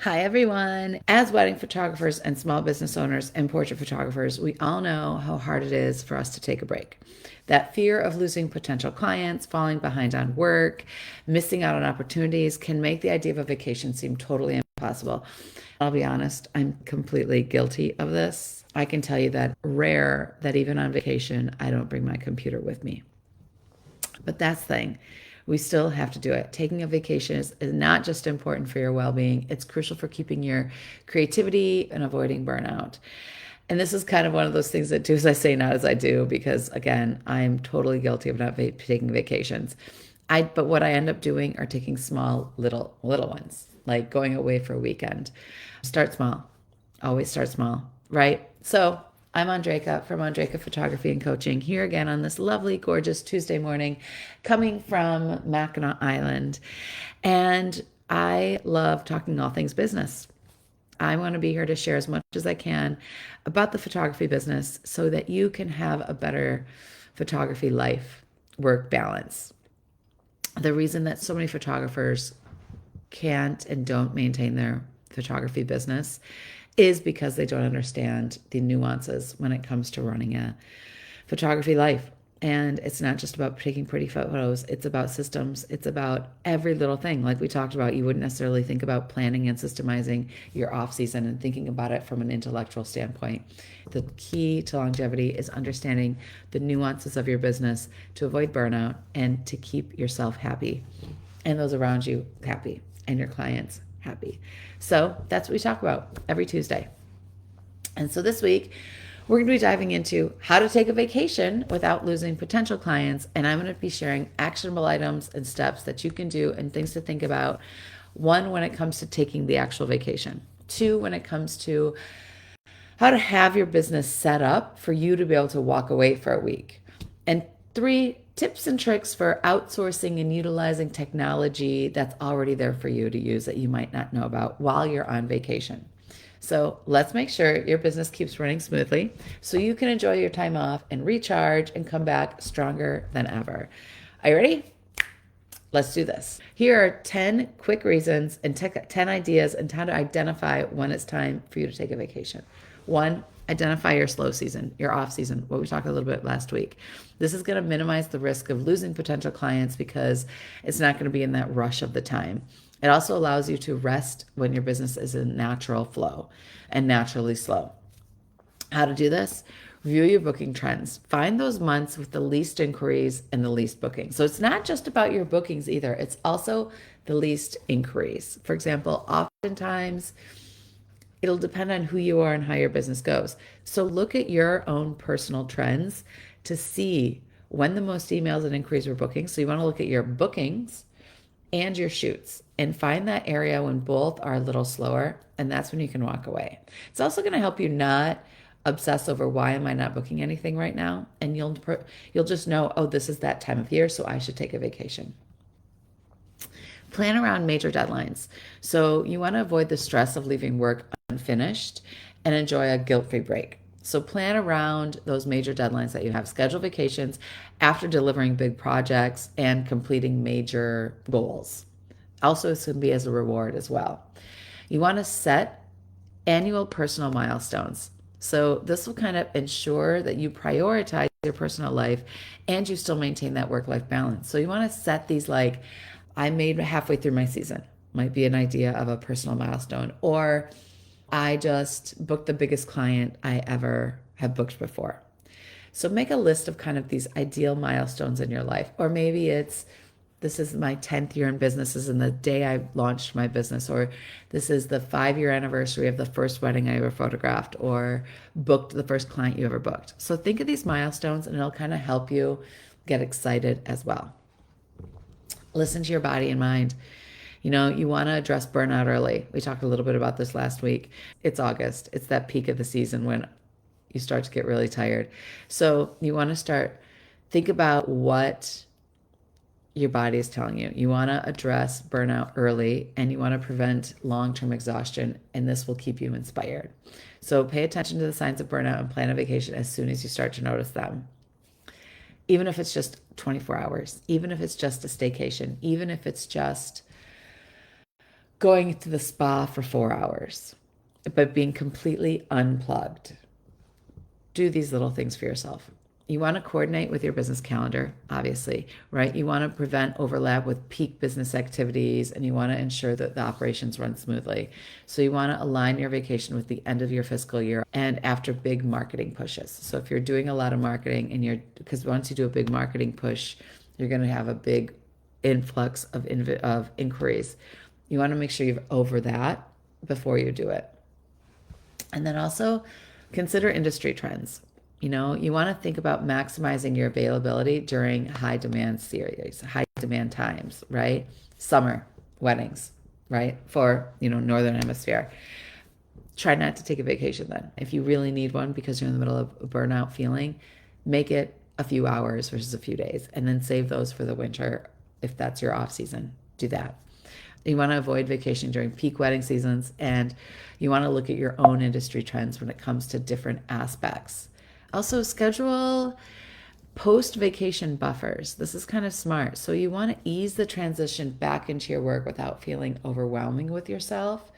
Hi, everyone. As wedding photographers and small business owners and portrait photographers, we all know how hard it is for us to take a break. That fear of losing potential clients, falling behind on work, missing out on opportunities can make the idea of a vacation seem totally impossible. I'll be honest, I'm completely guilty of this. I can tell you that rare that even on vacation, I don't bring my computer with me. But that's the thing. We still have to do it. Taking a vacation is not just important for your well being, it's crucial for keeping your creativity and avoiding burnout. And this is kind of one of those things that do as I say, not as I do, because again, I'm totally guilty of not taking vacations. But what I end up doing are taking small, little ones, like going away for a weekend. Start small. Always start small, right? So I'm Andreka from Andreka Photography and Coaching here again on this lovely, gorgeous Tuesday morning, coming from Mackinac Island. And I love talking all things business. I want to be here to share as much as I can about the photography business so that you can have a better photography life work balance. The reason that so many photographers can't and don't maintain their photography business is because they don't understand the nuances when it comes to running a photography life. And it's not just about taking pretty photos, it's about systems. It's about every little thing. Like we talked about, you wouldn't necessarily think about planning and systemizing your off season and thinking about it from an intellectual standpoint. The key to longevity is understanding the nuances of your business to avoid burnout and to keep yourself happy and those around you happy and your clients happy. So that's what we talk about every Tuesday. And so this week, we're going to be diving into how to take a vacation without losing potential clients. And I'm going to be sharing actionable items and steps that you can do and things to think about. One, when it comes to taking the actual vacation. Two, when it comes to how to have your business set up for you to be able to walk away for a week. And three, tips and tricks for outsourcing and utilizing technology that's already there for you to use that you might not know about while you're on vacation. So let's make sure your business keeps running smoothly so you can enjoy your time off and recharge and come back stronger than ever. Are you ready? Let's do this. Here are 10 quick reasons and 10 ideas and how to identify when it's time for you to take a vacation. One, identify your slow season, your off season, what we talked a little bit last week. This is going to minimize the risk of losing potential clients because it's not going to be in that rush of the time. It also allows you to rest when your business is in natural flow and naturally slow. How to do this? Review your booking trends. Find those months with the least inquiries and the least bookings. So it's not just about your bookings either, it's also the least inquiries. For example, oftentimes it'll depend on who you are and how your business goes. So look at your own personal trends to see when the most emails and inquiries were bookings. So you want to look at your bookings and your shoots and find that area when both are a little slower, and that's when you can walk away. It's also going to help you not obsess over why am I not booking anything right now, and you'll just know, oh, this is that time of year, so I should take a vacation. Plan around major deadlines. So you want to avoid the stress of leaving work unfinished and enjoy a guilt-free break. So plan around those major deadlines that you have. Schedule vacations after delivering big projects and completing major goals. Also, it's going to be as a reward as well. You want to set annual personal milestones. So this will kind of ensure that you prioritize your personal life and you still maintain that work-life balance. So you want to set these like, I made halfway through my season, might be an idea of a personal milestone, or I just booked the biggest client I ever have booked before. So make a list of kind of these ideal milestones in your life. Or maybe it's, this is my 10th year in business, this is the day I launched my business, or this is the 5-year anniversary of the first wedding I ever photographed or booked the first client you ever booked. So think of these milestones and it'll kind of help you get excited as well. Listen to your body and mind. You know, you want to address burnout early. We talked a little bit about this last week. It's August. It's that peak of the season when you start to get really tired. So you want to think about what your body is telling you. You want to address burnout early and you want to prevent long-term exhaustion, and this will keep you inspired. So pay attention to the signs of burnout and plan a vacation as soon as you start to notice them. Even if it's just 24 hours, even if it's just a staycation, even if it's just going to the spa for 4 hours, but being completely unplugged. Do these little things for yourself. You want to coordinate with your business calendar, obviously, right? You want to prevent overlap with peak business activities, and you want to ensure that the operations run smoothly. So you want to align your vacation with the end of your fiscal year and after big marketing pushes. So if you're doing a lot of marketing because once you do a big marketing push, you're going to have a big influx of inquiries. You want to make sure you're over that before you do it. And then also consider industry trends. You want to think about maximizing your availability during high demand times, right? Summer weddings, right? For, Northern Hemisphere. Try not to take a vacation then. If you really need one because you're in the middle of a burnout feeling, make it a few hours versus a few days, and then save those for the winter if that's your off season. Do that. You want to avoid vacation during peak wedding seasons, and you want to look at your own industry trends when it comes to different aspects. Also, schedule post-vacation buffers. This is kind of smart. So you want to ease the transition back into your work without feeling overwhelming with yourself.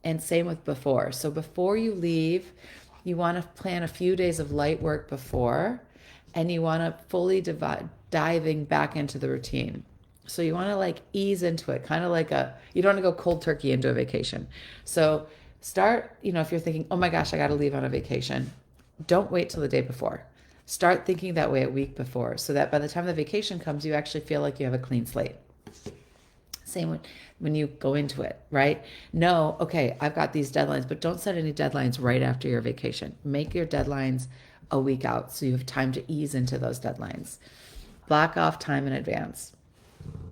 And same with before. So before you leave, you want to plan a few days of light work before, and you want to fully diving back into the routine. So you want to ease into it, kind of you don't want to go cold turkey into a vacation. So start, if you're thinking, oh my gosh, I got to leave on a vacation, don't wait till the day before. Start thinking that way a week before, so that by the time the vacation comes, you actually feel like you have a clean slate. Same when you go into it, right? No, okay, I've got these deadlines, but don't set any deadlines right after your vacation. Make your deadlines a week out so you have time to ease into those deadlines. Block off time in advance.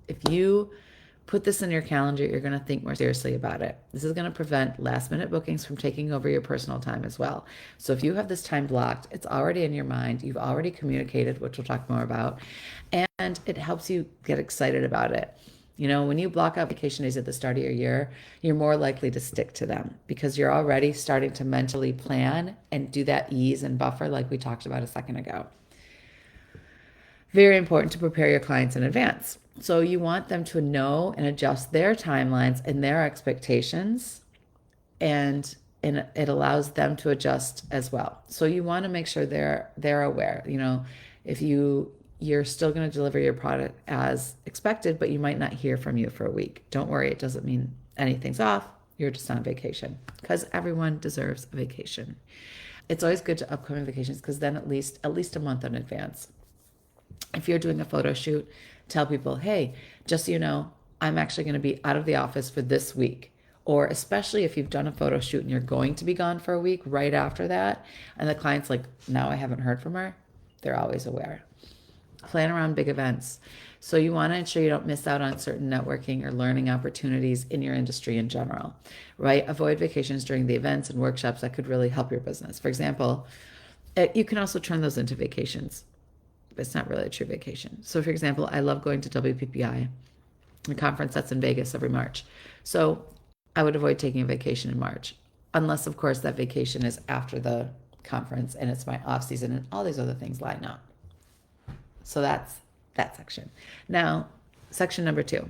If you put this in your calendar, you're going to think more seriously about it. This is going to prevent last minute bookings from taking over your personal time as well. So if you have this time blocked, it's already in your mind. You've already communicated, which we'll talk more about, and it helps you get excited about it. When you block out vacation days at the start of your year, you're more likely to stick to them because you're already starting to mentally plan and do that ease and buffer like we talked about a second ago. Very important to prepare your clients in advance. So you want them to know and adjust their timelines and their expectations, and it allows them to adjust as well. So you want to make sure they're aware. If you're still going to deliver your product as expected, but you might not hear from you for a week. Don't worry, it doesn't mean anything's off. You're just on vacation, because everyone deserves a vacation. It's always good to upcoming vacations because then at least a month in advance. If you're doing a photo shoot, tell people, hey, just so you know, I'm actually going to be out of the office for this week. Or especially if you've done a photo shoot and you're going to be gone for a week right after that, and the client's like, now I haven't heard from her, they're always aware. Plan around big events. So you want to ensure you don't miss out on certain networking or learning opportunities in your industry in general, right? Avoid vacations during the events and workshops that could really help your business. For example, you can also turn those into vacations, but it's not really a true vacation. So for example, I love going to WPPI, a conference that's in Vegas every March. So I would avoid taking a vacation in March, unless of course that vacation is after the conference and it's my off season and all these other things line up. So that's that section. Now, section number 2,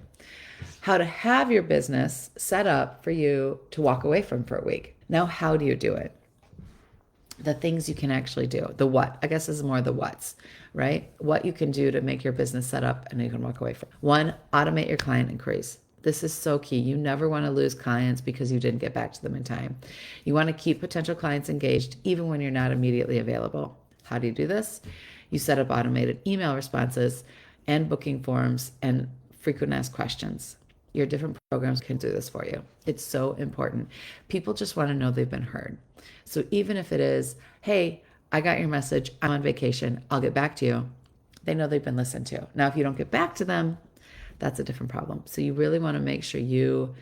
how to have your business set up for you to walk away from for a week. Now, how do you do it? The things you can actually do. The what, I guess, is more the what's, right? What you can do to make your business set up and you can walk away from. 1, automate your client inquiries. This is so key. You never want to lose clients because you didn't get back to them in time. You want to keep potential clients engaged even when you're not immediately available. How do you do this? You set up automated email responses and booking forms and frequent asked questions. Your different programs can do this for you. It's so important. People just want to know they've been heard. So even if it is, hey, I got your message, I'm on vacation, I'll get back to you, they know they've been listened to. Now, if you don't get back to them, that's a different problem. So you really want to make sure you,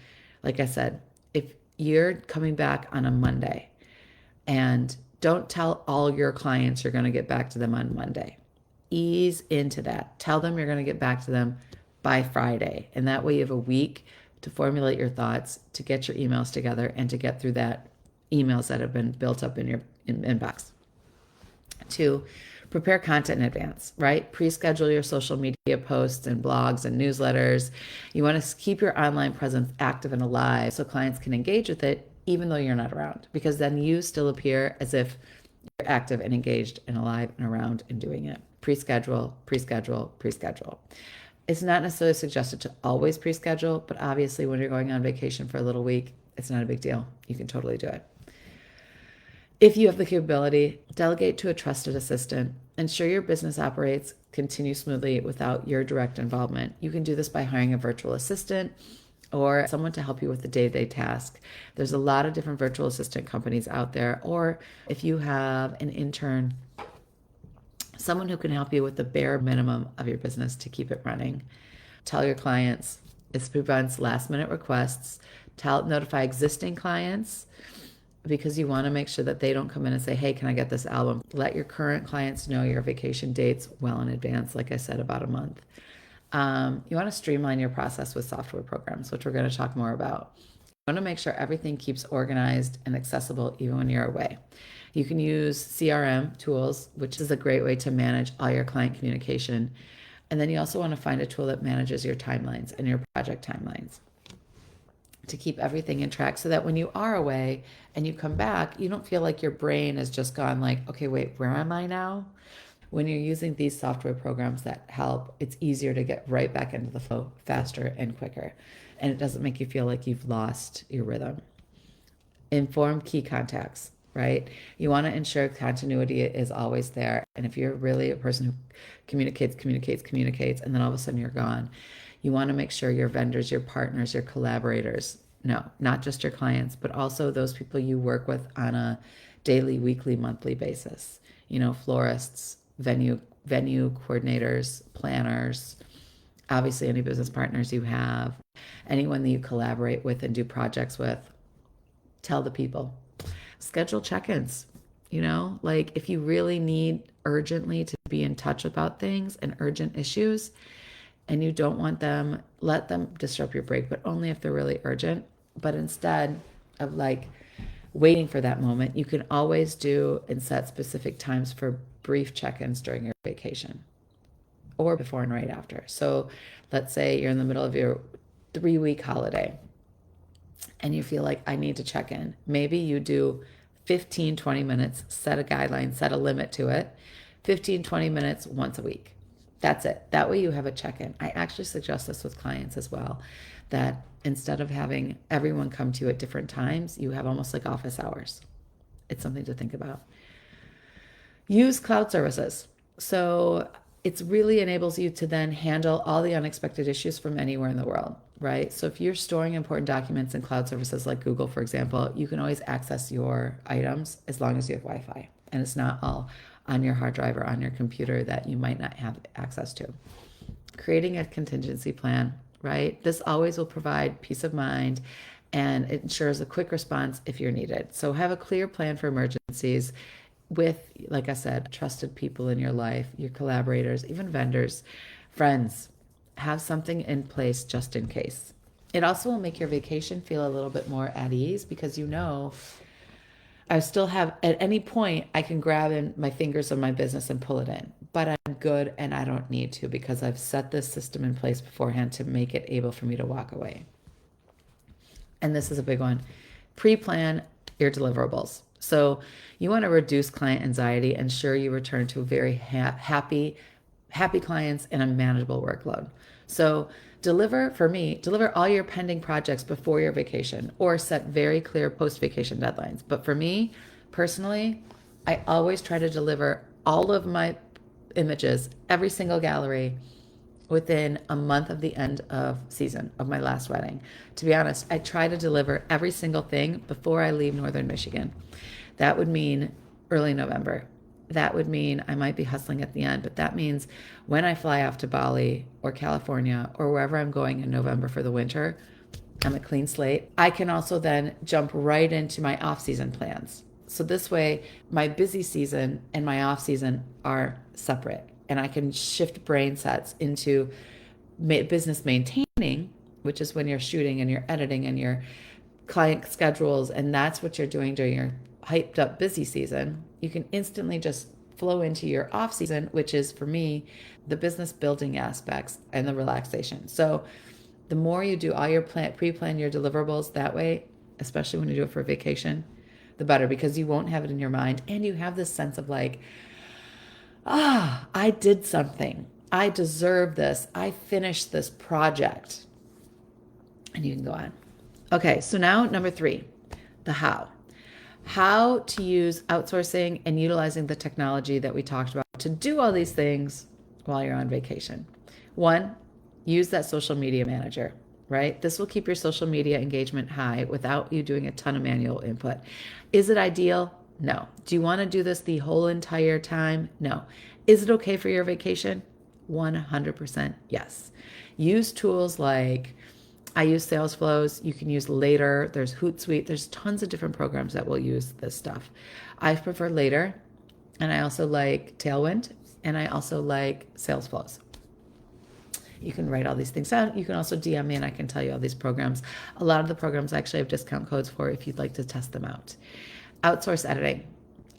like I said, if you're coming back on a Monday, and don't tell all your clients you're going to get back to them on Monday. Ease into that. Tell them you're going to get back to them by Friday. And that way you have a week to formulate your thoughts, to get your emails together, and to get through that emails that have been built up in your inbox. 2, Prepare content in advance, right? Pre-schedule your social media posts and blogs and newsletters. You want to keep your online presence active and alive so clients can engage with it even though you're not around, because then you still appear as if you're active and engaged and alive and around and doing it. Pre-schedule, pre-schedule, pre-schedule. It's not necessarily suggested to always pre-schedule, but obviously when you're going on vacation for a little week, it's not a big deal. You can totally do it. If you have the capability, delegate to a trusted assistant. Ensure your business operates, continue smoothly without your direct involvement. You can do this by hiring a virtual assistant or someone to help you with the day-to-day task. There's a lot of different virtual assistant companies out there. Or if you have an intern, someone who can help you with the bare minimum of your business to keep it running. Tell your clients. This prevents last-minute requests. Notify existing clients, because you want to make sure that they don't come in and say, hey, can I get this album? Let your current clients know your vacation dates well in advance, like I said, about a month. You want to streamline your process with software programs, which we're going to talk more about. You want to make sure everything keeps organized and accessible even when you're away. You can use CRM tools, which is a great way to manage all your client communication. And then you also want to find a tool that manages your timelines and your project timelines to keep everything in track so that when you are away and you come back, you don't feel like your brain has just gone like, okay, wait, where am I now? When you're using these software programs that help, it's easier to get right back into the flow faster and quicker. And it doesn't make you feel like you've lost your rhythm. Inform key contacts, right? You want to ensure continuity is always there. And if you're really a person who communicates, and then all of a sudden you're gone, you want to make sure your vendors, your partners, your collaborators, no, not just your clients, but also those people you work with on a daily, weekly, monthly basis. Florists, venue coordinators, planners, obviously any business partners you have, anyone that you collaborate with and do projects with. Tell the people. Schedule check-ins. Like if you really need urgently to be in touch about things and urgent issues, and you don't want them, let them disrupt your break, but only if they're really urgent. But instead of like waiting for that moment, you can always do and set specific times for brief check-ins during your vacation or before and right after. So let's say you're in the middle of your 3-week holiday and you feel like I need to check in. Maybe you do 15, 20 minutes, set a guideline, set a limit to it, 15, 20 minutes once a week. That's it. That way you have a check-in. I actually suggest this with clients as well, that instead of having everyone come to you at different times, you have almost like office hours. It's something to think about. Use cloud services. So it really enables you to then handle all the unexpected issues from anywhere in the world, right? So if you're storing important documents in cloud services like Google, for example, you can always access your items as long as you have Wi-Fi and it's not all on your hard drive or on your computer that you might not have access to. Creating a contingency plan, right? This always will provide peace of mind and it ensures a quick response if you're needed. So have a clear plan for emergencies with, like I said, trusted people in your life, your collaborators, even vendors, friends. Have something in place just in case. It also will make your vacation feel a little bit more at ease because I still have, at any point, I can grab in my fingers on my business and pull it in. But I'm good and I don't need to because I've set this system in place beforehand to make it able for me to walk away. And this is a big one. Pre-plan your deliverables. So you want to reduce client anxiety, ensure you return to very happy clients and a manageable workload. So deliver all your pending projects before your vacation or set very clear post-vacation deadlines. But for me, personally, I always try to deliver all of my images, every single gallery, within a month of the end of season of my last wedding. To be honest, I try to deliver every single thing before I leave Northern Michigan. That would mean early November. That would mean I might be hustling at the end, but that means when I fly off to Bali or California or wherever I'm going in November for the winter, I'm a clean slate. I can also then jump right into my off-season plans. So this way, my busy season and my off-season are separate, and I can shift brain sets into business maintaining, which is when you're shooting and you're editing and your client schedules, and that's what you're doing during your hyped up busy season. You can instantly just flow into your off season, which is for me, the business building aspects and the relaxation. So the more you do all your pre-plan your deliverables that way, especially when you do it for vacation, the better, because you won't have it in your mind. And you have this sense of like, I did something. I deserve this. I finished this project. And you can go on. Okay, so now number 3, the how. How to use outsourcing and utilizing the technology that we talked about to do all these things while you're on vacation. 1, use that social media manager, right? This will keep your social media engagement high without you doing a ton of manual input. Is it ideal? No. Do you want to do this the whole entire time? No. Is it okay for your vacation? 100% yes. Use tools like, I use Sales Flows. You can use Later. There's Hootsuite. There's tons of different programs that will use this stuff. I prefer Later, and I also like Tailwind, and I also like Sales Flows. You can write all these things out. You can also DM me and I can tell you all these programs. A lot of the programs I actually have discount codes for if you'd like to test them out. Outsource editing.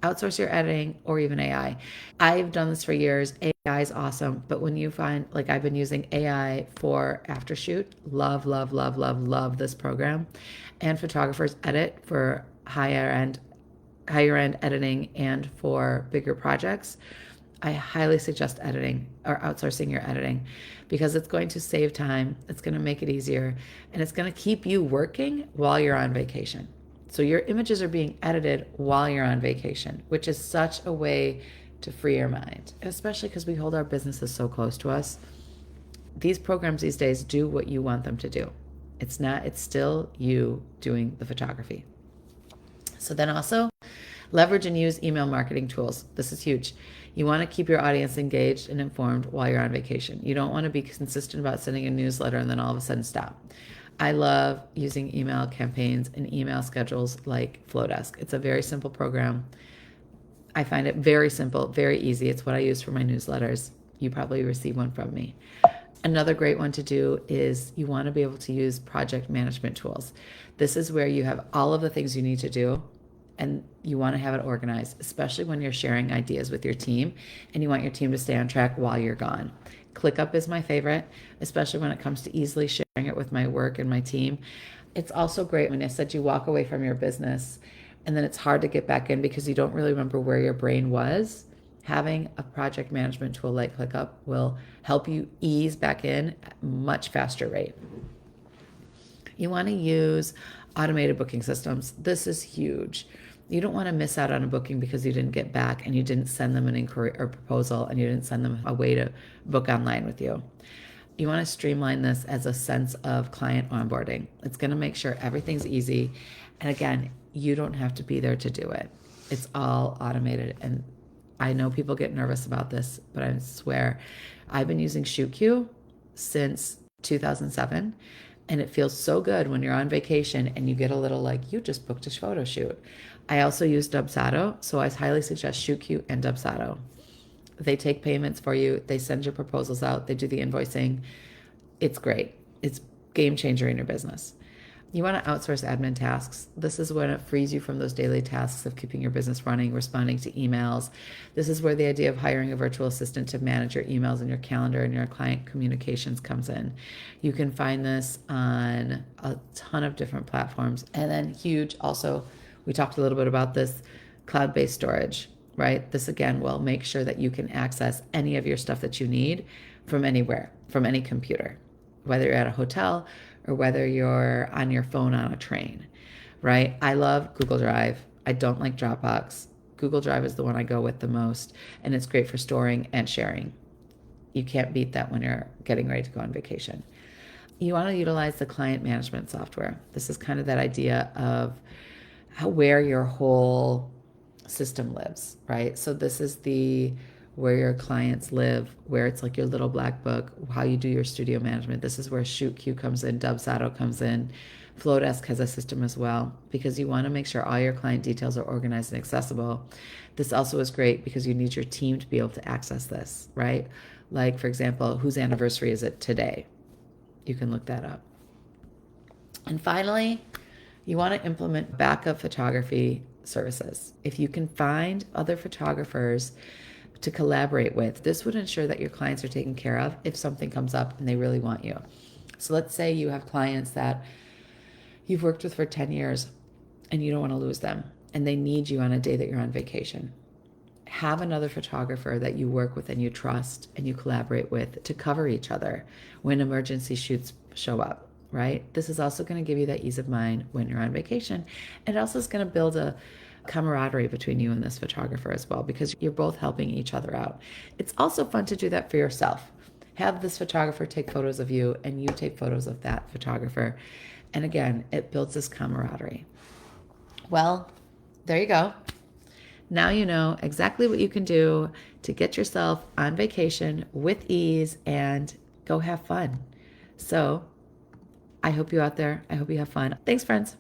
Outsource your editing or even AI. I've done this for years. AI is awesome. But when you find, like I've been using AI for Aftershoot, love this program. And photographers edit for higher end editing and for bigger projects. I highly suggest editing or outsourcing your editing because it's going to save time, it's going to make it easier, and it's going to keep you working while you're on vacation. So your images are being edited while you're on vacation, which is such a way to free your mind, especially because we hold our businesses so close to us. These programs these days do what you want them to do. It's still you doing the photography. So then also leverage and use email marketing tools. This is huge. You want to keep your audience engaged and informed while you're on vacation. You don't want to be consistent about sending a newsletter and then all of a sudden stop. I love using email campaigns and email schedules like Flowdesk. It's a very simple program. I find it very simple, very easy. It's what I use for my newsletters. You probably receive one from me. Another great one to do is you want to be able to use project management tools. This is where you have all of the things you need to do and you want to have it organized, especially when you're sharing ideas with your team and you want your team to stay on track while you're gone. ClickUp is my favorite, especially when it comes to easily sharing it with my work and my team. It's also great when I said you walk away from your business and then it's hard to get back in because you don't really remember where your brain was. Having a project management tool like ClickUp will help you ease back in at a much faster rate. You want to use automated booking systems. This is huge. You don't want to miss out on a booking because you didn't get back and you didn't send them an inquiry or proposal and you didn't send them a way to book online with you. You want to streamline this as a sense of client onboarding. It's going to make sure everything's easy. And again, you don't have to be there to do it. It's all automated. And I know people get nervous about this, but I swear I've been using ShootQ since 2007. And it feels so good when you're on vacation and you get a little like, you just booked a photo shoot. I also use Dubsado, so I highly suggest ShootQ and Dubsado. They take payments for you. They send your proposals out. They do the invoicing. It's great. It's game changer in your business. You want to outsource admin tasks. This is when it frees you from those daily tasks of keeping your business running, responding to emails. This is where the idea of hiring a virtual assistant to manage your emails and your calendar and your client communications comes in. You can find this on a ton of different platforms. And then huge also, we talked a little bit about this, cloud-based storage, right? This again will make sure that you can access any of your stuff that you need from anywhere, from any computer, whether you're at a hotel or whether you're on your phone on a train, right? I love Google Drive. I don't like Dropbox. Google Drive is the one I go with the most, and it's great for storing and sharing. You can't beat that when you're getting ready to go on vacation. You want to utilize the client management software. This is kind of that idea of where your whole system lives, right? So this is where your clients live, where it's like your little black book, how you do your studio management. This is where ShootQ comes in, Dubsado comes in. Flowdesk has a system as well because you want to make sure all your client details are organized and accessible. This also is great because you need your team to be able to access this, right? Like, for example, whose anniversary is it today? You can look that up. And finally, you want to implement backup photography services. If you can find other photographers to collaborate with. This would ensure that your clients are taken care of if something comes up and they really want you. So let's say you have clients that you've worked with for 10 years and you don't want to lose them and they need you on a day that you're on vacation. Have another photographer that you work with and you trust and you collaborate with to cover each other when emergency shoots show up, right? This is also going to give you that ease of mind when you're on vacation. And it also is going to build a camaraderie between you and this photographer as well, because you're both helping each other out. It's also fun to do that for yourself. Have this photographer take photos of you and you take photos of that photographer. And again, it builds this camaraderie. Well, there you go. Now you know exactly what you can do to get yourself on vacation with ease and go have fun. So I hope you out there. I hope you have fun. Thanks, friends.